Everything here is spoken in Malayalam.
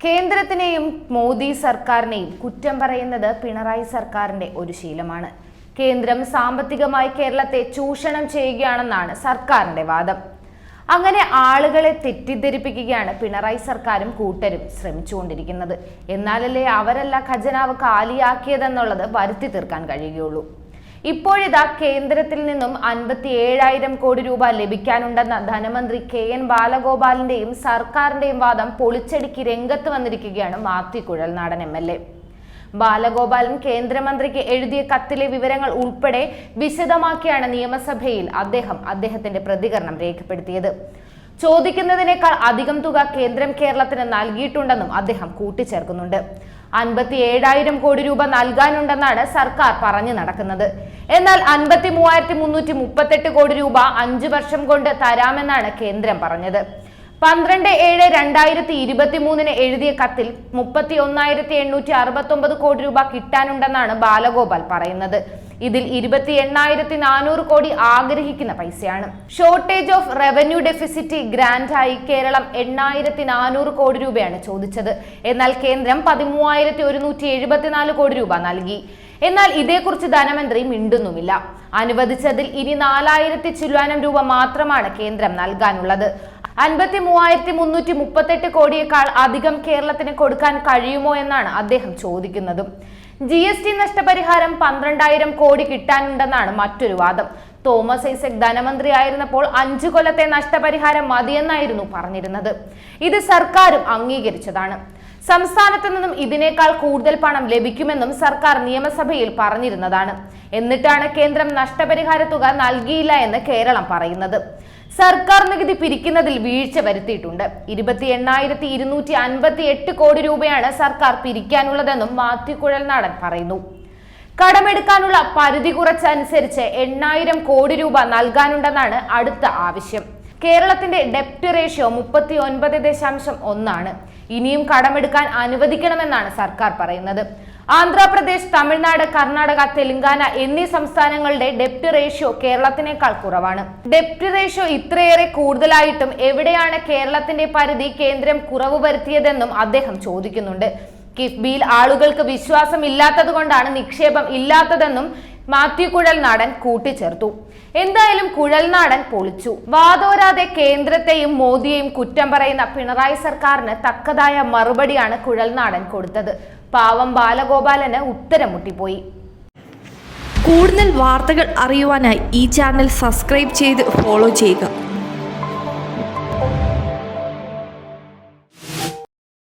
കേന്ദ്രത്തിനെയും മോദി സർക്കാരിനെയും കുറ്റം പറയുന്നത് പിണറായി സർക്കാരിന്റെ ഒരു ശീലമാണ്. കേന്ദ്രം സാമ്പത്തികമായി കേരളത്തെ ചൂഷണം ചെയ്യുകയാണെന്നാണ് സർക്കാരിന്റെ വാദം. അങ്ങനെ ആളുകളെ തെറ്റിദ്ധരിപ്പിക്കുകയാണ് പിണറായി സർക്കാരും കൂട്ടരും ശ്രമിച്ചുകൊണ്ടിരിക്കുന്നത്. എന്നാലല്ലേ അവരല്ല ഖജനാവ് കാലിയാക്കിയതെന്നുള്ളത് വരുത്തി തീർക്കാൻ കഴിയുകയുള്ളൂ. ഇപ്പോഴിതാ കേന്ദ്രത്തിൽ നിന്നും 57,000 കോടി രൂപ ലഭിക്കാനുണ്ടെന്ന ധനമന്ത്രി KN ബാലഗോപാലിന്റെയും സർക്കാരിന്റെയും വാദം പൊളിച്ചടുക്കി രംഗത്ത് വന്നിരിക്കുകയാണ് മാത്യു കുഴൽനാടൻ MLA. ബാലഗോപാലൻ കേന്ദ്രമന്ത്രിക്ക് എഴുതിയ കത്തിലെ വിവരങ്ങൾ ഉൾപ്പെടെ വിശദമാക്കിയാണ് നിയമസഭയിൽ അദ്ദേഹത്തിന്റെ പ്രതികരണം രേഖപ്പെടുത്തിയത്. ചോദിക്കുന്നതിനേക്കാൾ അധികം തുക കേന്ദ്രം കേരളത്തിന് നൽകിയിട്ടുണ്ടെന്നും അദ്ദേഹം കൂട്ടിച്ചേർക്കുന്നുണ്ട്. 57,000 കോടി രൂപ നൽകാനുണ്ടെന്നാണ് സർക്കാർ പറഞ്ഞു നടക്കുന്നത്. എന്നാൽ 53,338 കോടി രൂപ 5 വർഷം കൊണ്ട് തരാമെന്നാണ് കേന്ദ്രം പറഞ്ഞത്. 12/7/2023 എഴുതിയ കത്തിൽ 31,869 കോടി രൂപ കിട്ടാനുണ്ടെന്നാണ് ബാലഗോപാൽ പറയുന്നത്. ഇതിൽ 28,400 കോടി ആഗ്രഹിക്കുന്ന പൈസയാണ്. Shortage of revenue deficit grant ആയി കേരളം 8,400 കോടി രൂപയാണ് ചോദിച്ചത്. എന്നാൽ കേന്ദ്രം 13,174 കോടി രൂപ നൽകി. എന്നാൽ ഇതേക്കുറിച്ച് ധനമന്ത്രി മിണ്ടുന്നുമില്ല. അനുവദിച്ചതിൽ ഇനി 4,000 ചില്ലാനം രൂപ മാത്രമാണ് കേന്ദ്രം നൽകാനുള്ളത്. 53,338 കോടിയേക്കാൾ അധികം കേരളത്തിന് കൊടുക്കാൻ കഴിയുമോ എന്നാണ് അദ്ദേഹം ചോദിക്കുന്നതും. GST നഷ്ടപരിഹാരം 12,000 കോടി കിട്ടാനുണ്ടെന്നാണ് മറ്റൊരു വാദം. തോമസ് ഐസക് ധനമന്ത്രിയായിരുന്നപ്പോൾ 5 കൊല്ലത്തെ നഷ്ടപരിഹാരം മതിയെന്നായിരുന്നു പറഞ്ഞിരുന്നത്. ഇത് സർക്കാരും അംഗീകരിച്ചതാണ്. സംസ്ഥാനത്ത് നിന്നും ഇതിനേക്കാൾ കൂടുതൽ പണം ലഭിക്കുമെന്നും സർക്കാർ നിയമസഭയിൽ പറഞ്ഞിരുന്നതാണ്. എന്നിട്ടാണ് കേന്ദ്രം നഷ്ടപരിഹാര തുക നൽകിയില്ല എന്ന് കേരളം പറയുന്നത്. സർക്കാർ നികുതി പിരിക്കുന്നതിൽ വീഴ്ച വരുത്തിയിട്ടുണ്ട്. 28,258 കോടി രൂപയാണ് സർക്കാർ പിരിക്കാനുള്ളതെന്നും മാത്യു കുഴൽനാടൻ പറയുന്നു. കടമെടുക്കാനുള്ള പരിധി കുറച്ചനുസരിച്ച് 8,000 കോടി രൂപ നൽകാനുണ്ടെന്നാണ് അടുത്ത ആവശ്യം. കേരളത്തിന്റെ ഡെപ്റ്റ് റേഷ്യോ 39.1 ആണ്. ഇനിയും കടമെടുക്കാൻ അനുവദിക്കണമെന്നാണ് സർക്കാർ പറയുന്നത്. ആന്ധ്രാപ്രദേശ്, തമിഴ്നാട്, കർണാടക, തെലങ്കാന എന്നീ സംസ്ഥാനങ്ങളുടെ ഡെപ്റ്റ് റേഷ്യോ കേരളത്തിനേക്കാൾ കുറവാണ്. ഡെപ്റ്റ് റേഷ്യോ ഇത്രയേറെ കൂടുതലായിട്ടും എവിടെയാണ് കേരളത്തിന്റെ പരിധി കേന്ദ്രം കുറവ് വരുത്തിയതെന്നും അദ്ദേഹം ചോദിക്കുന്നുണ്ട്. കിഫ്ബിയിൽ ആളുകൾക്ക് വിശ്വാസം ഇല്ലാത്തത് കൊണ്ടാണ് നിക്ഷേപം ഇല്ലാത്തതെന്നും മാത്യു കുഴൽനാടൻ കൂട്ടിച്ചേർത്തു. എന്തായാലും കുഴൽനാടൻ പൊളിച്ചു. വാതോരാതെ കേന്ദ്രത്തെയും മോദിയെയും കുറ്റം പറയുന്ന പിണറായി സർക്കാരിന് തക്കതായ മറുപടിയാണ് കുഴൽനാടൻ കൊടുത്തത്. പാവം ബാലഗോപാലന് ഉത്തരം മുട്ടിപ്പോയി. കൂടുതൽ വാർത്തകൾ അറിയുവാനായി ഈ ചാനൽ സബ്സ്ക്രൈബ് ചെയ്ത് ഫോളോ ചെയ്യുക.